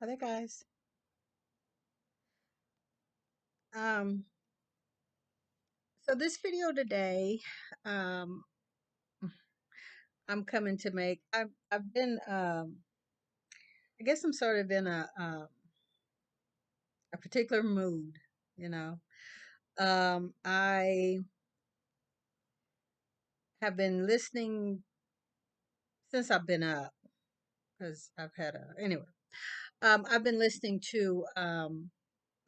Other guys. Um, so this video today, um, I'm coming to make. I've been, I guess I'm sort of in a particular mood. You know, I have been listening since I've been up because I've had a anyway. I've been listening to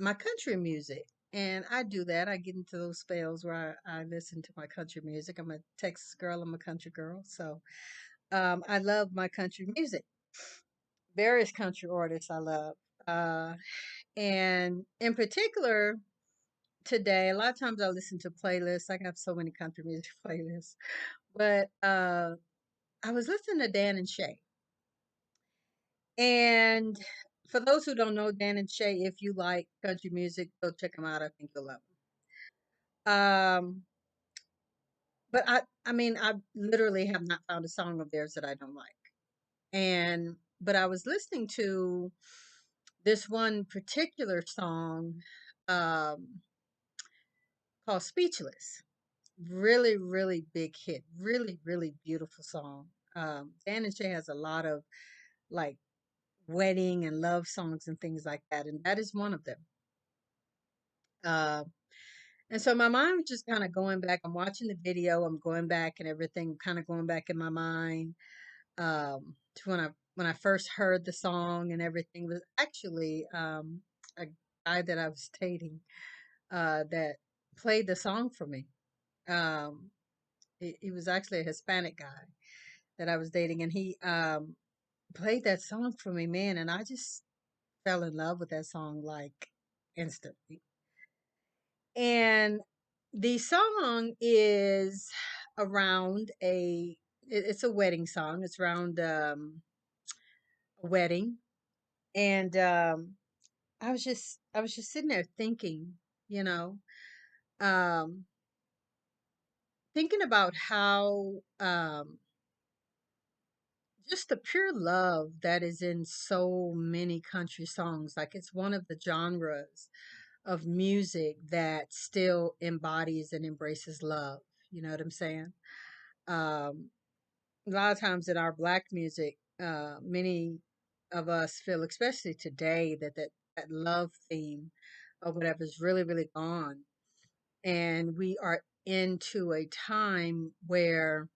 my country music. And I do that. I get into those spells where I listen to my country music. I'm a Texas girl. I'm a country girl. So I love my country music. Various country artists I love. Uh, and in particular, today, a lot of times I listen to playlists. I have so many country music playlists. But I was listening to Dan and Shay. And for those who don't know Dan and Shay, if you like country music, go check them out. I think you'll love them. But I mean, I literally have not found a song of theirs that I don't like. But I was listening to this one particular song um, called Speechless. Really, really big hit. Really, really beautiful song. Dan and Shay has a lot of like wedding and love songs and things like that, and that is one of them. Uh, and so my mind was just kind of going back. I'm watching the video. I'm going back and everything, kind of going back in my mind to when I first heard the song and everything. It was actually a guy that I was dating that played the song for me. Um, he was actually a Hispanic guy that I was dating, and he played that song for me, man. And I just fell in love with that song like instantly. And the song is around it's a wedding song. It's around a wedding, and I was just sitting there thinking, you know, um, thinking about how just the pure love that is in so many country songs. Like it's one of the genres of music that still embodies and embraces love. You know what I'm saying? Um, a lot of times in our black music, many of us feel, especially today, that love theme or whatever is really, really gone. And we are into a time where,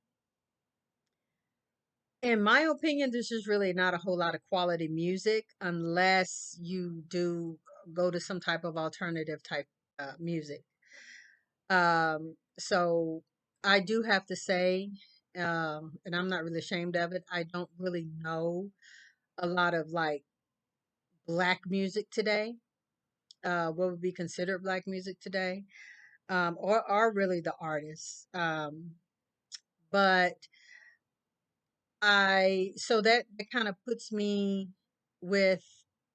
in my opinion, there's just really not a whole lot of quality music unless you do go to some type of alternative type music. So I do have to say, and I'm not really ashamed of it, I don't really know a lot of like black music today, what would be considered black music today, or are really the artists. But so that kind of puts me with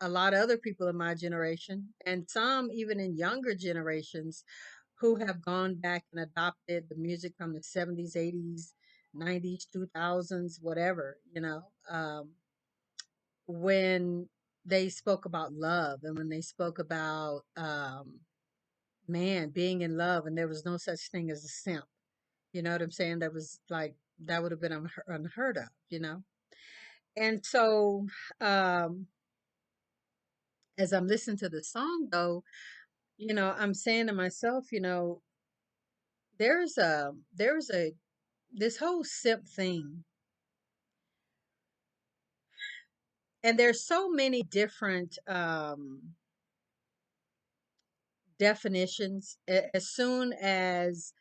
a lot of other people in my generation and some even in younger generations who have gone back and adopted the music from the 70s, 80s, 90s, 2000s, whatever, when they spoke about love and when they spoke about man being in love and there was no such thing as a simp. You know what I'm saying? That was like that would have been unheard of. And so, um, as I'm listening to the song, though, I'm saying to myself, there's a this whole simp thing, and there's so many different definitions. As soon as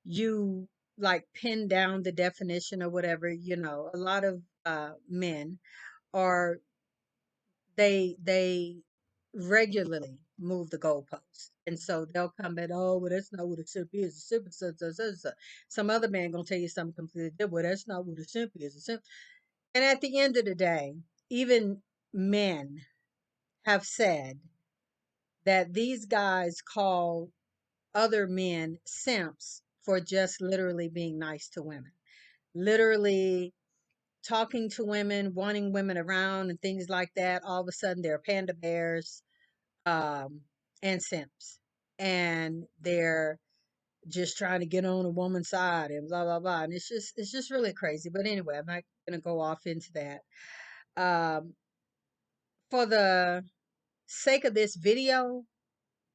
you like pin down the definition or whatever, a lot of men are they regularly move the goalpost. And so they'll come at, oh, well, that's not what a simp is. A simp is such, such, such, such. Some other man gonna tell you something completely different. Well, that's not what a simp is. A simp. And at the end of the day, even men have said that these guys call other men simps for just literally being nice to women. Literally talking to women, wanting women around, and things like that. All of a sudden, they're panda bears, um, and simps, and they're just trying to get on a woman's side and blah blah blah. And it's just really crazy. But anyway, I'm not gonna go off into that. Um, for the sake of this video,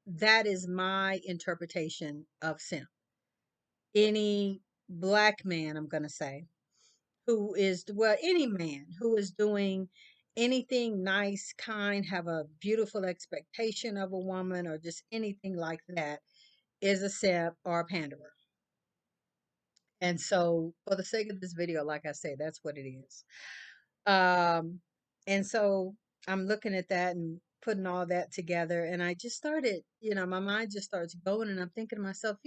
that is my interpretation of simp. Any black man, I'm gonna say, who is, well, any man who is doing anything nice, kind, have a beautiful expectation of a woman, or just anything like that, is a simp or a panderer. And so, for the sake of this video, like I say, that's what it is. Um, and so I'm looking at that and putting all that together, and I just started, my mind just starts going, and I'm thinking to myself,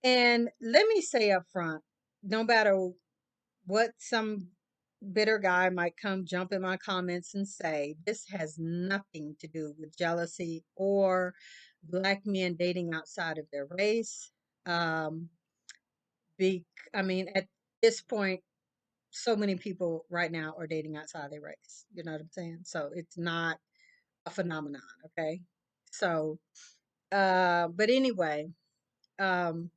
and let me say up front, no matter what some bitter guy might come jump in my comments and say, this has nothing to do with jealousy or black men dating outside of their race. Um, be, I mean, at this point, so many people right now are dating outside their race. You know what I'm saying? So it's not a phenomenon. Okay. So, but anyway, um,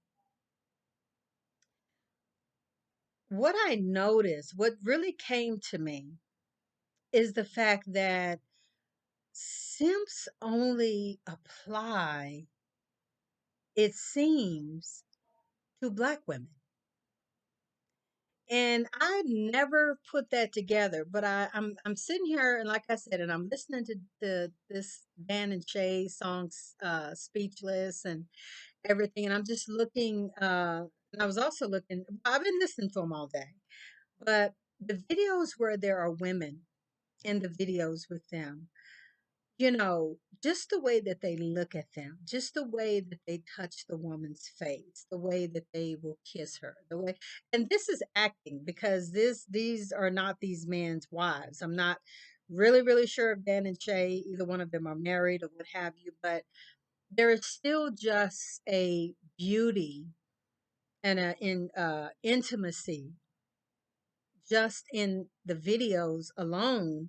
what I noticed, what really came to me is the fact that simps only apply, it seems, to black women. And I never put that together, but I'm sitting here, and like I said, and I'm listening to this Dan and Shay song, Speechless, and everything, and I'm just looking, and I was also looking, I've been listening to them all day, but the videos where there are women in the videos with them, just the way that they look at them, just the way that they touch the woman's face, the way that they will kiss her, the way, and this is acting, because these are not these men's wives. I'm not really sure if Dan and Shay, either one of them, are married or what have you, but there is still just a beauty and intimacy just in the videos alone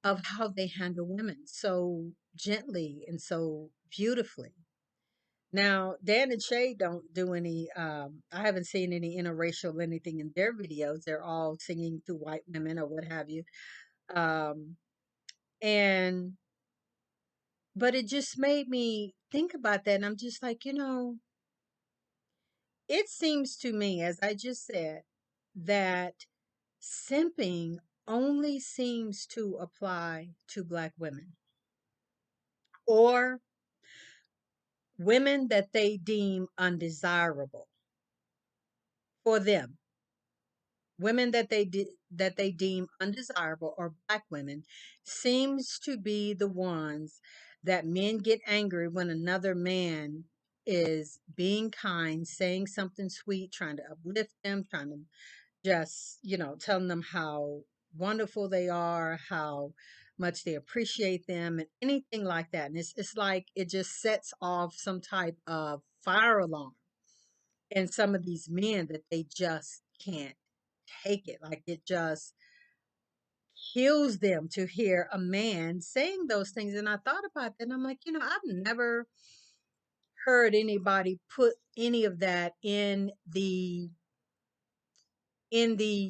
of how they handle women so gently and so beautifully. Now, Dan and Shay don't do any, I haven't seen any interracial anything in their videos. They're all singing to white women or what have you. Um, and, but it just made me think about that. And I'm just like, it seems to me, as I just said, that simping only seems to apply to black women or women that they deem undesirable for them. Women that they deem undesirable, or black women, seems to be the ones that men get angry when another man is being kind, saying something sweet, trying to uplift them, trying to just, telling them how wonderful they are, how much they appreciate them, and anything like that. And it's like it just sets off some type of fire alarm in some of these men that they just can't take it. Like it just kills them to hear a man saying those things. And I thought about that, and I'm like, I've never heard anybody put any of that in the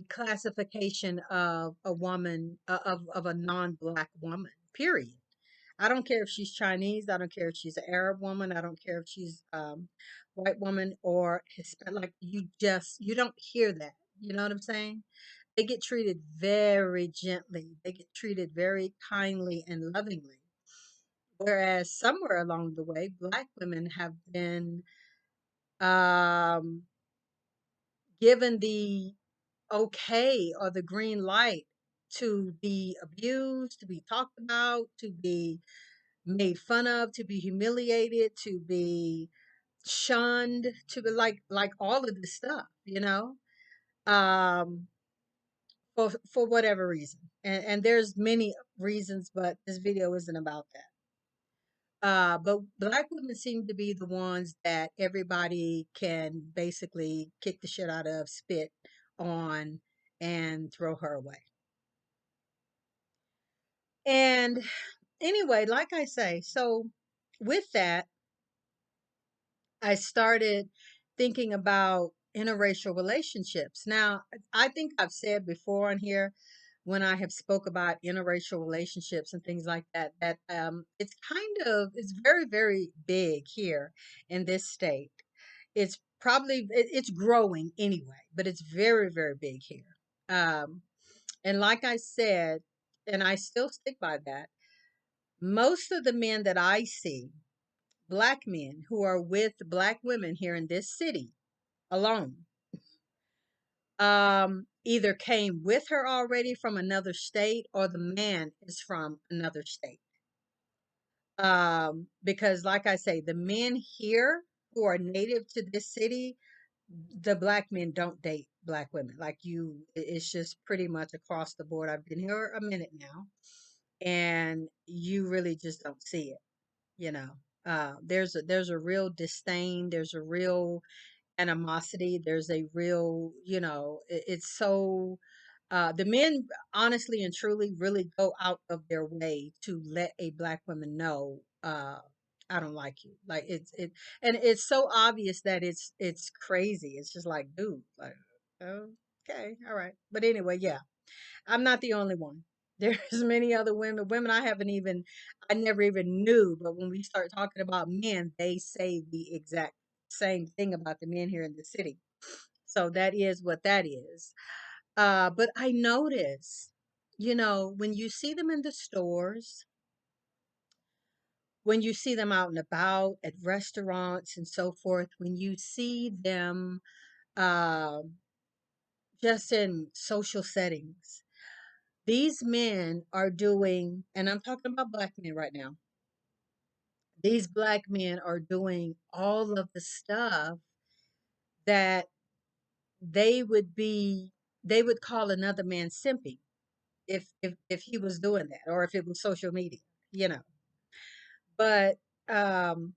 classification of a woman, of a non-black woman, period. I don't care if she's Chinese, I don't care if she's an Arab woman, I don't care if she's white woman or Hispanic. Like you don't hear that. You know what I'm saying? They get treated very gently, they get treated very kindly and lovingly, whereas somewhere along the way black women have been um given the okay or the green light to be abused, to be talked about, to be made fun of, to be humiliated, to be shunned, to be like all of this stuff, um, for whatever reason. And there's many reasons, but this video isn't about that. But black women seem to be the ones that everybody can basically kick the shit out of, spit on and throw her away. And anyway, like I say, so with that, I started thinking about interracial relationships. Now, I think I've said before on here when I have spoke about interracial relationships and things like that, that it's very, very big here in this state. It's growing anyway, but it's very, very big here. Um, and like I said, and I still stick by that, most of the men that I see, black men who are with black women here in this city alone, either came with her already from another state or the man is from another state. Because like I say, the men here who are native to this city, the black men don't date black women. Like it's just pretty much across the board. I've been here a minute now, and you really just don't see it, you know. There's a real disdain, there's a real animosity, there's a real, it's so the men honestly and truly really go out of their way to let a black woman know, I don't like you. Like and it's so obvious that it's crazy. It's just like, dude, like, okay, all right. But anyway, yeah, I'm not the only one. There's many other women I never even knew, but when we start talking about men, they say the exact same thing about the men here in the city. So that is what that is. But I notice, when you see them in the stores, when you see them out and about at restaurants and so forth, when you see them um just in social settings, these men are doing, and I'm talking about black men right now, these black men are doing all of the stuff that they would be, they would call another man simping if he was doing that, or if it was social media, you know. But um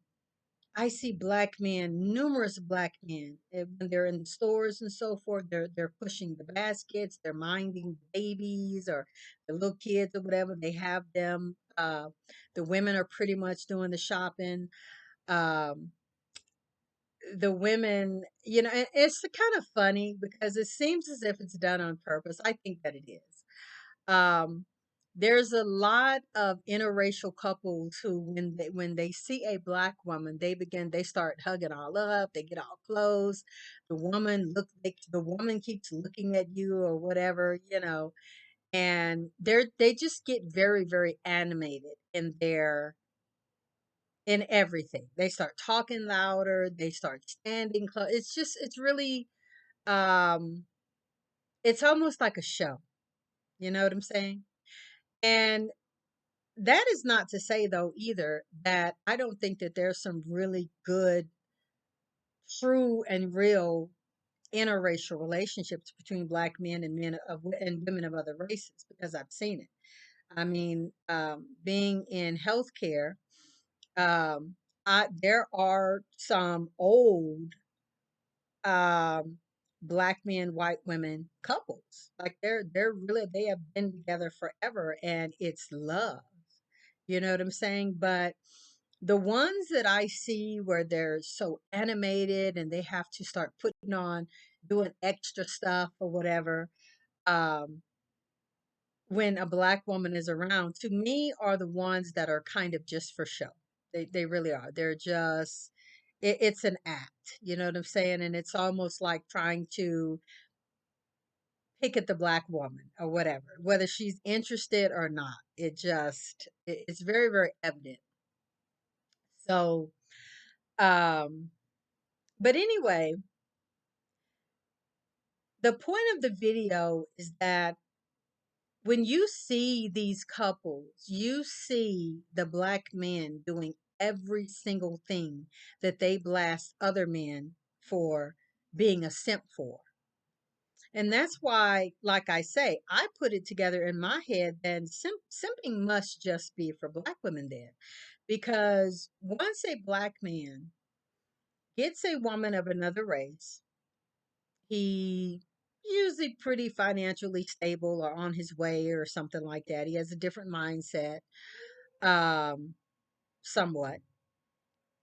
I see black men, numerous black men, when they're in the stores and so forth, they're pushing the baskets, they're minding babies or the little kids or whatever. They have them. The women are pretty much doing the shopping. Um, the women, it's kind of funny because it seems as if it's done on purpose. I think that it is. Um, there's a lot of interracial couples who, when they see a black woman, they start hugging all up, they get all close. The woman keeps looking at you or whatever, and they just get very, very animated in everything. They start talking louder, they start standing close. It's really, um, it's almost like a show. You know what I'm saying? And that is not to say, though, either, that I don't think that there's some really good, true, and real interracial relationships between black men and and women of other races, because I've seen it. I mean, being in healthcare, um, there are some old um, black men, white women couples. Like they have been together forever, and it's love. You know what I'm saying? But the ones that I see where they're so animated and they have to start putting on, doing extra stuff or whatever, um, when a black woman is around, to me are the ones that are kind of just for show. They really are. They're just it's an act. You know what I'm saying? And it's almost like trying to pick at the black woman or whatever, whether she's interested or not. It's very, very evident. So, um, but anyway, the point of the video is that when you see these couples, you see the black men doing every single thing that they blast other men for being a simp for. And that's why, like I say, I put it together in my head, then simping must just be for black women then. Because once a black man gets a woman of another race, he, usually pretty financially stable or on his way or something like that. He has a different mindset, um, somewhat.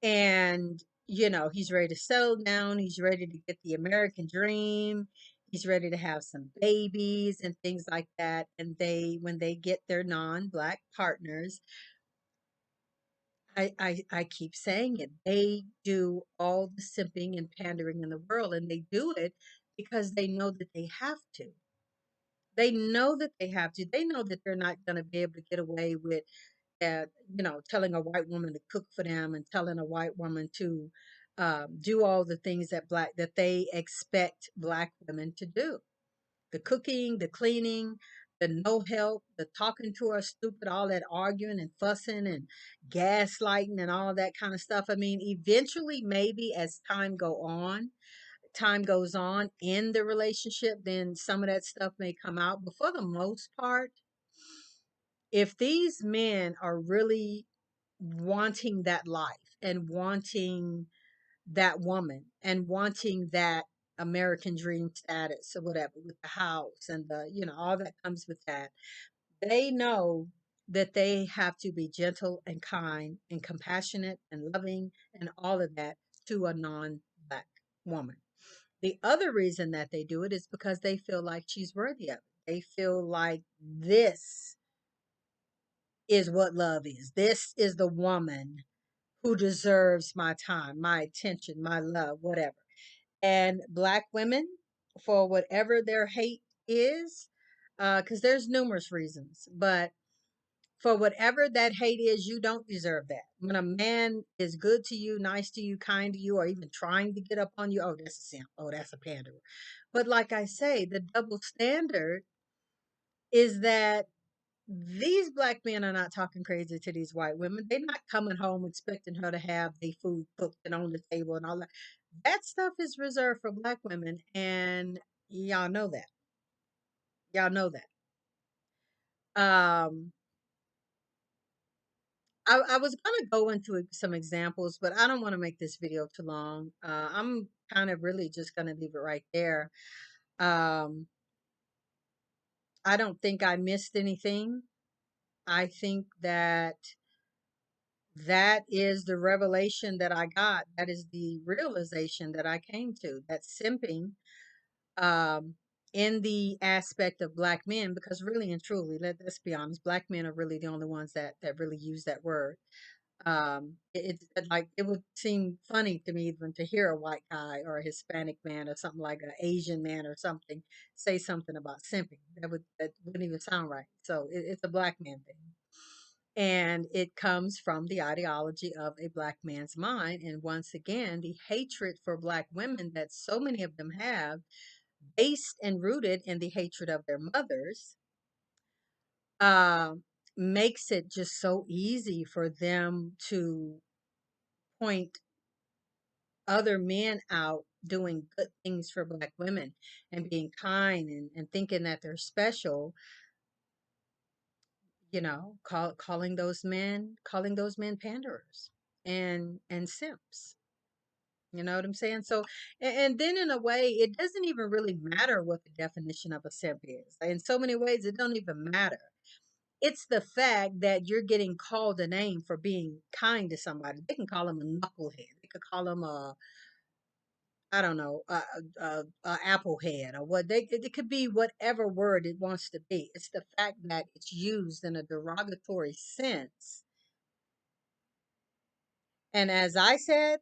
And, he's ready to settle down. He's ready to get the American dream. He's ready to have some babies and things like that. And when they get their non-black partners, I keep saying it. They do all the simping and pandering in the world, and they do it because they know that they have to. They know that they have to. They know that they're not going to be able to get away with that, telling a white woman to cook for them and telling a white woman to do all the things that they expect black women to do. The cooking, the cleaning, the no help, the talking to her stupid, all that arguing and fussing and gaslighting and all that kind of stuff. I mean, eventually, maybe as time goes on in the relationship, then some of that stuff may come out. But for the most part, if these men are really wanting that life and wanting that woman and wanting that American dream status or whatever with the house and all that comes with that, they know that they have to be gentle and kind and compassionate and loving and all of that to a non-black woman. The other reason that they do it is because they feel like she's worthy of it. They feel like this is what love is. This is the woman who deserves my time, my attention, my love, whatever. And black women, for whatever their hate is, because there's numerous reasons, but for whatever that hate is, you don't deserve that. When a man is good to you, nice to you, kind to you, or even trying to get up on you, oh, that's a simp. Oh, that's a panderer. But like I say, the double standard is that these black men are not talking crazy to these white women. They're not coming home expecting her to have the food cooked and on the table and all that. That stuff is reserved for black women, and y'all know that. Y'all know that. Um, I was gonna go into some examples, but I don't want to make this video too long. I'm kind of really just gonna leave it right there. Um, I don't think I missed anything. I think that is the revelation that I got. That is the realization that I came to. That simping, um, in the aspect of black men, because really and truly, let's be honest, black men are really the only ones that really use that word. It's like it would seem funny to me even to hear a white guy or a Hispanic man or something like an Asian man or something say something about simping. That wouldn't even sound right. So it's a black man thing. And it comes from the ideology of a black man's mind. And once again, the hatred for black women that so many of them have, based and rooted in the hatred of their mothers, uh, makes it just so easy for them to point other men out doing good things for black women and being kind and thinking that they're special, calling those men panderers and simps. You know what I'm saying? So, and then in a way, it doesn't even really matter what the definition of a simp is. In so many ways, it don't even matter. It's the fact that you're getting called a name for being kind to somebody. They can call them a knucklehead. They could call them a, I don't know, a applehead or what. It could be whatever word it wants to be. It's the fact that it's used in a derogatory sense. And as I said,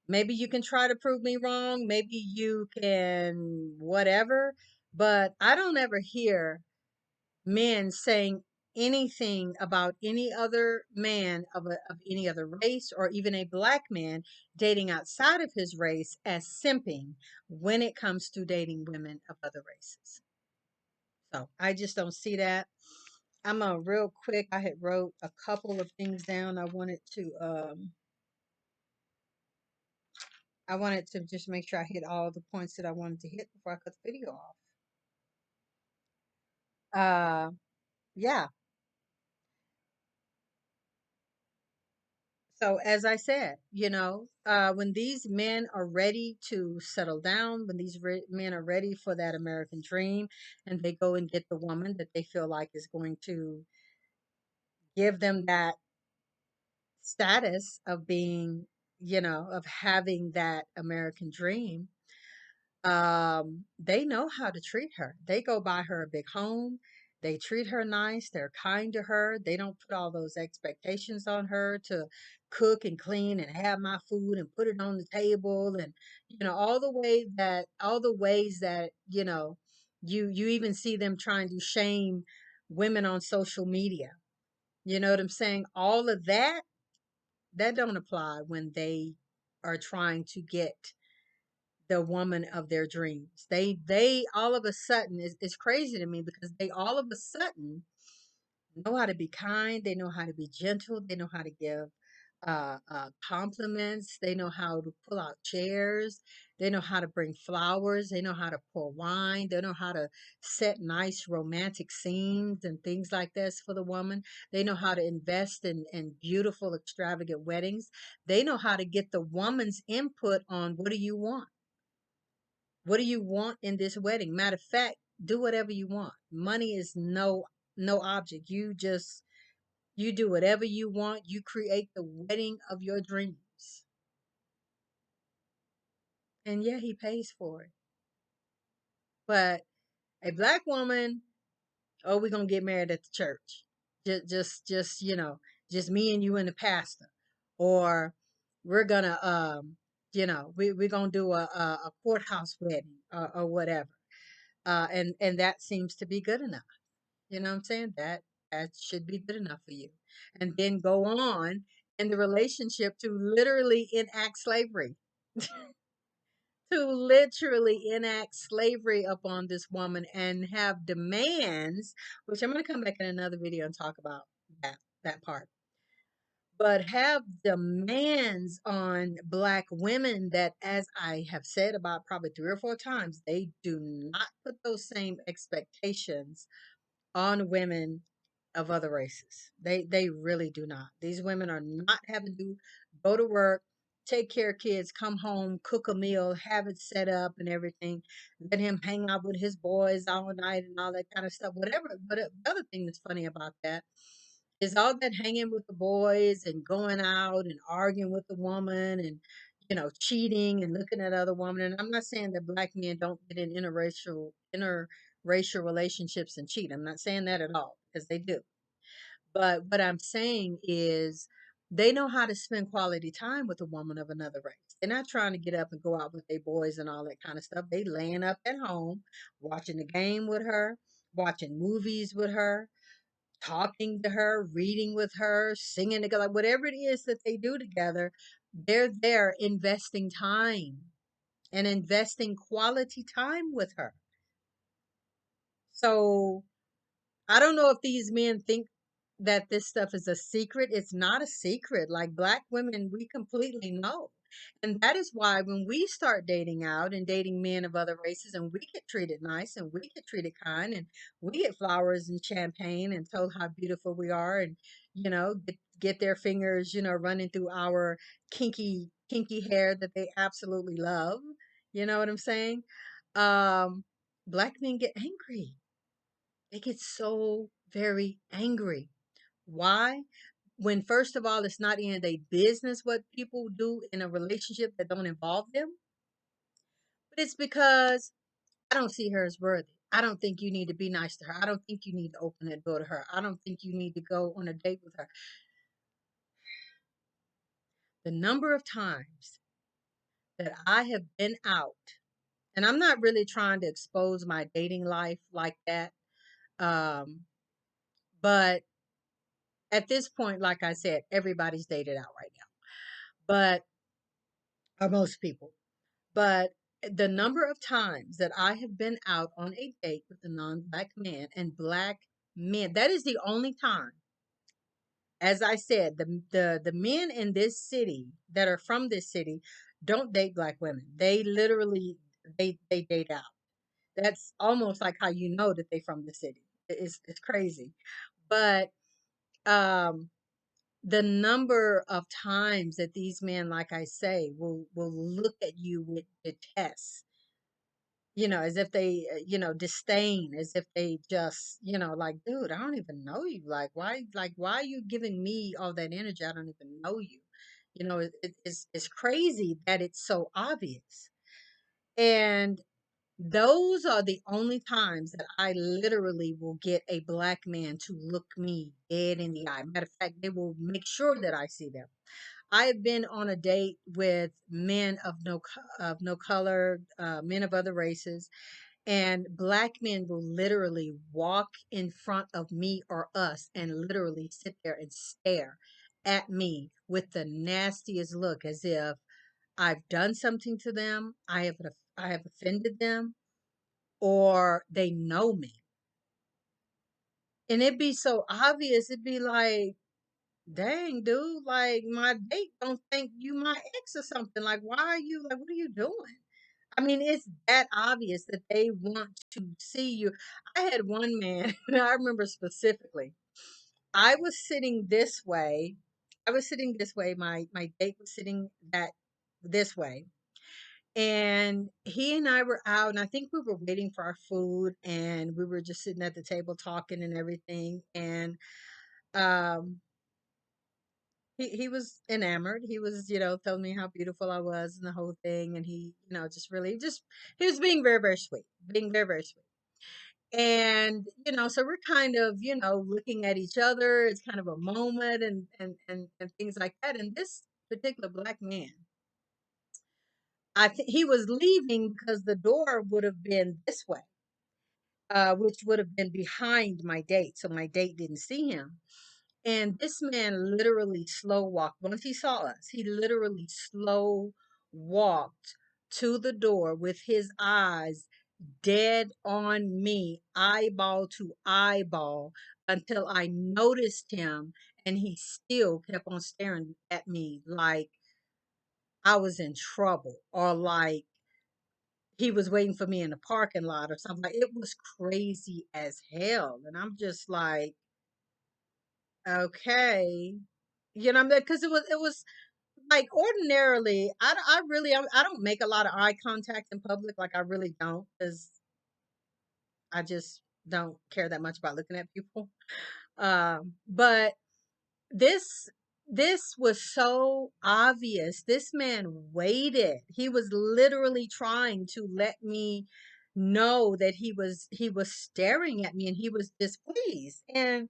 maybe you can try to prove me wrong. Maybe you can whatever. But I don't ever hear men saying anything about any other man of any other race or even a black man dating outside of his race as simping when it comes to dating women of other races. So I just don't see that. I'm a real quick. I had wrote a couple of things down. I wanted to just make sure I hit all the points that I wanted to hit before I cut the video off. Yeah. So, as I said, when these men are ready to settle down, when these men are ready for that American dream, and they go and get the woman that they feel like is going to give them that status of being, of having that American dream, they know how to treat her. They go buy her a big home. They treat her nice. They're kind to her. They don't put all those expectations on her to cook and clean and have my food and put it on the table, and all the ways that you even see them trying to shame women on social media. You know what I'm saying? All of that don't apply when they are trying to get the woman of their dreams. They all of a sudden, it's crazy to me because they all of a sudden know how to be kind. They know how to be gentle. They know how to give compliments. They know how to pull out chairs. They know how to bring flowers. They know how to pour wine. They know how to set nice romantic scenes and things like this for the woman. They know how to invest in beautiful, extravagant weddings. They know how to get the woman's input on what do you want? What do you want in this wedding? Matter of fact, do whatever you want. Money is no object. You do whatever you want. You create the wedding of your dreams. And yeah, he pays for it. But a black woman, oh, we're gonna get married at the church. Just me and you and the pastor. Or we're gonna we're gonna do a courthouse wedding, or whatever. And that seems to be good enough. You know what I'm saying? That should be good enough for you. And then go on in the relationship to literally enact slavery. To literally enact slavery upon this woman and have demands, which I'm going to come back in another video and talk about that part. But have demands on black women that, as I have said about probably 3 or 4 times, they do not put those same expectations on women of other races. They really do not. These women are not having to go to work, take care of kids, come home, cook a meal, have it set up and everything, let him hang out with his boys all night and all that kind of stuff. Whatever. But the other thing that's funny about that is all that hanging with the boys and going out and arguing with the woman and cheating and looking at other women. And I'm not saying that black men don't get in interracial relationships and cheat. I'm not saying that at all, because they do. But what I'm saying is they know how to spend quality time with a woman of another race. They're not trying to get up and go out with their boys and all that kind of stuff. They laying up at home, watching the game with her, watching movies with her, talking to her, reading with her, singing together, whatever it is that they do together. They're there investing time and investing quality time with her. So I don't know if these men think that this stuff is a secret. It's not a secret. Like black women, we completely know. And that is why when we start dating out and dating men of other races and we get treated nice and we get treated kind and we get flowers and champagne and told how beautiful we are and, get their fingers, running through our kinky hair that they absolutely love. You know what I'm saying? Um, Black men get angry. They get so very angry. Why? When first of all, it's not in their business what people do in a relationship that don't involve them, but it's because I don't see her as worthy. I don't think you need to be nice to her. I don't think you need to open that door to her. I don't think you need to go on a date with her. The number of times that I have been out, and I'm not really trying to expose my dating life like that, um, but at this point, like I said, everybody's dated out right now, but or most people. But the number of times that I have been out on a date with a non-black man and black men, that is the only time. As I said, the men in this city that are from this city don't date black women. They literally they date out. That's almost like how you know that they from the city. It's crazy. But um the number of times that these men, like I say, will look at you with detest, as if they, disdain, as if they just, like, dude, I don't even know you. Like, why are you giving me all that energy? I don't even know you. It's crazy that it's so obvious. And those are the only times that I literally will get a black man to look me dead in the eye. Matter of fact, they will make sure that I see them. I've been on a date with men of no color, men of other races, and black men will literally walk in front of me or us and literally sit there and stare at me with the nastiest look, as if I've done something to them, I have offended them, or they know me. And it'd be so obvious. It'd be like, dang, dude, like my date don't think you my ex or something. Like, why are you like, what are you doing? I mean, it's that obvious that they want to see you. I had one man, and I remember specifically. I was sitting this way. I was sitting this way. My date was sitting that this way. And he and I were out, and I think we were waiting for our food, and we were just sitting at the table talking and everything. And um, he was enamored. He was, telling me how beautiful I was and the whole thing. And he, just really just he was being very, very sweet, being very, very sweet. And so we're kind of, looking at each other. It's kind of a moment, and things like that. And this particular black man, I think he was leaving because the door would have been this way, which would have been behind my date, so my date didn't see him. And this man literally slow walked. Once he saw us, he literally slow walked to the door with his eyes dead on me, eyeball to eyeball, until I noticed him, and he still kept on staring at me like I was in trouble, or like he was waiting for me in the parking lot or something. Like, it was crazy as hell. And I'm just like, okay. Because it was like, ordinarily, I don't make a lot of eye contact in public. Like, I really don't, because I just don't care that much about looking at people. But this this was so obvious. This man waited. He was literally trying to let me know that he was staring at me, and he was displeased. And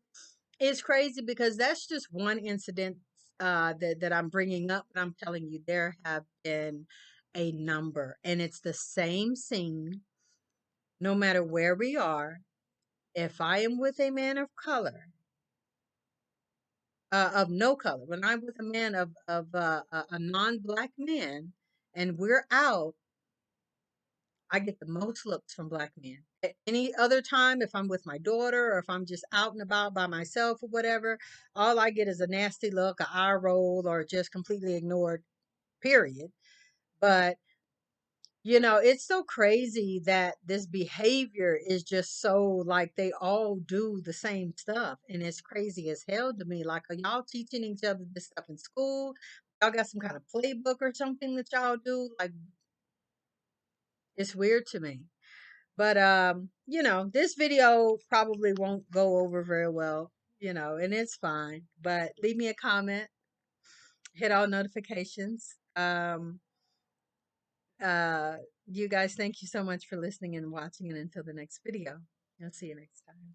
it's crazy because that's just one incident that I'm bringing up, and I'm telling you there have been a number, and it's the same scene no matter where we are. If I am with a man of color, of no color, when I'm with a man of a non-black man, and we're out, I get the most looks from black men. At any other time, if I'm with my daughter or if I'm just out and about by myself or whatever, all I get is a nasty look, a eye roll, or just completely ignored. Period. But it's so crazy that this behavior is just so, like, they all do the same stuff. And it's crazy as hell to me. Like, are y'all teaching each other this stuff in school? Y'all got some kind of playbook or something that y'all do? Like, it's weird to me. But this video probably won't go over very well, and it's fine. But leave me a comment, hit all notifications. Uh, you guys, thank you so much for listening and watching. And until the next video, I'll see you next time.